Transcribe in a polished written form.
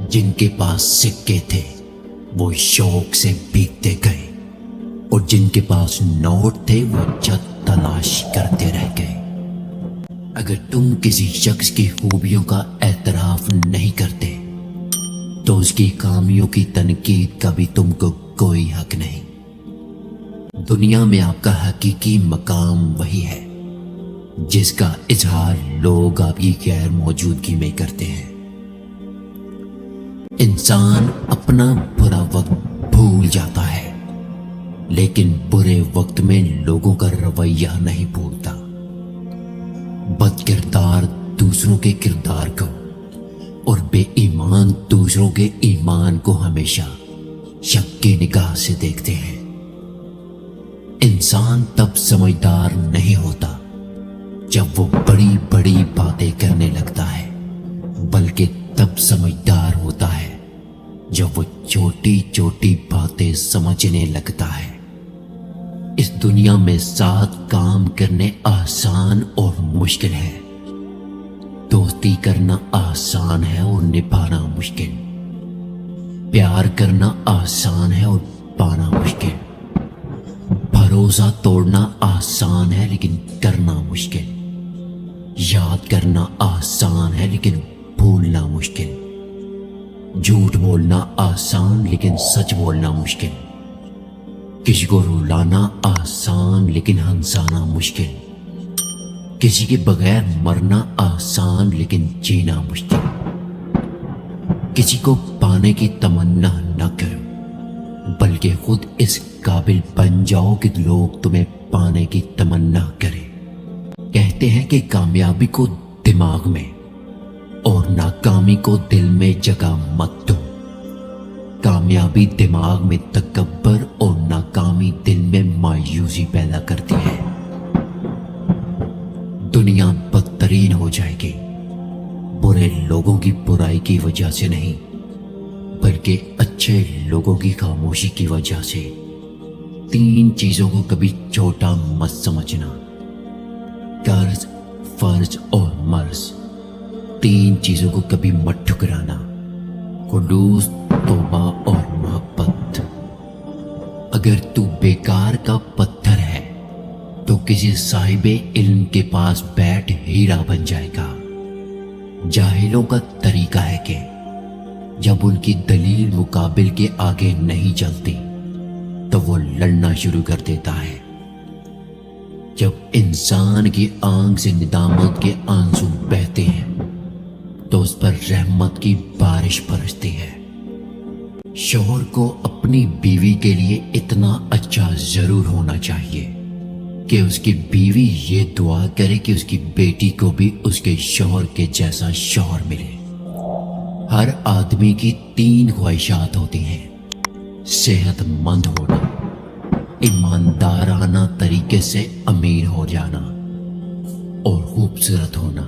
जिनके पास सिक्के थे वो शौक से बीतते गए, और जिनके पास नोट थे वो छत तलाश करते रह गए। अगर तुम किसी शख्स की खूबियों का एतराफ नहीं करते तो उसकी खामियों की तनकीद का भी तुमको कोई हक नहीं। दुनिया में आपका हकीकी मकाम वही है जिसका इजहार लोग आपकी गैर मौजूदगी में करते हैं। इंसान अपना बुरा वक्त भूल जाता है, लेकिन बुरे वक्त में लोगों का रवैया नहीं भूलता। बदकिरदार दूसरों के किरदार को और बेईमान दूसरों के ईमान को हमेशा शक की निगाह से देखते हैं। इंसान तब समझदार नहीं होता जब वो बड़ी बड़ी बातें करने लगता है, बल्कि तब समझदार होता है जब वो छोटी छोटी बातें समझने लगता है। इस दुनिया में साथ काम करने आसान और मुश्किल है। दोस्ती करना आसान है और निभाना मुश्किल। प्यार करना आसान है और पाना मुश्किल। भरोसा तोड़ना आसान है लेकिन करना मुश्किल। याद करना आसान है लेकिन भूलना मुश्किल। झूठ बोलना आसान लेकिन सच बोलना मुश्किल। किसी को रुलाना आसान लेकिन हंसाना मुश्किल। किसी के बगैर मरना आसान लेकिन जीना मुश्किल। किसी को पाने की तमन्ना न करो, बल्कि खुद इस काबिल बन जाओ कि लोग तुम्हें पाने की तमन्ना करें। कहते हैं कि कामयाबी को दिमाग में और नाकामी को दिल में जगह मत दो। कामयाबी दिमाग में तकब्बर और नाकामी दिल में मायूसी पैदा करती है। दुनिया बदतरीन हो जाएगी बुरे लोगों की बुराई की वजह से नहीं, बल्कि अच्छे लोगों की खामोशी की वजह से। 3 चीजों को कभी छोटा मत समझना: कर्ज, फर्ज और मर्ज। 3 चीजों को कभी मत ठुकराना: खुलूस, तौबा और मोहब्बत। अगर तू बेकार का पत्थर है तो किसी साहिबे इल्म के पास बैठ हीरा बन जाएगा। जाहिलों का तरीका है कि जब उनकी दलील मुकाबिल के आगे नहीं चलती तो वो लड़ना शुरू कर देता है। जब इंसान की आंख से निदामत के आंसू बहते हैं तो उस पर रहमत की बारिश बरसती है। शौहर को अपनी बीवी के लिए इतना अच्छा जरूर होना चाहिए कि उसकी बीवी ये दुआ करे कि उसकी बेटी को भी उसके शौहर के जैसा शौहर मिले। हर आदमी की 3 ख्वाहिशात होती हैं: सेहतमंद होना, ईमानदाराना तरीके से अमीर हो जाना और खूबसूरत होना।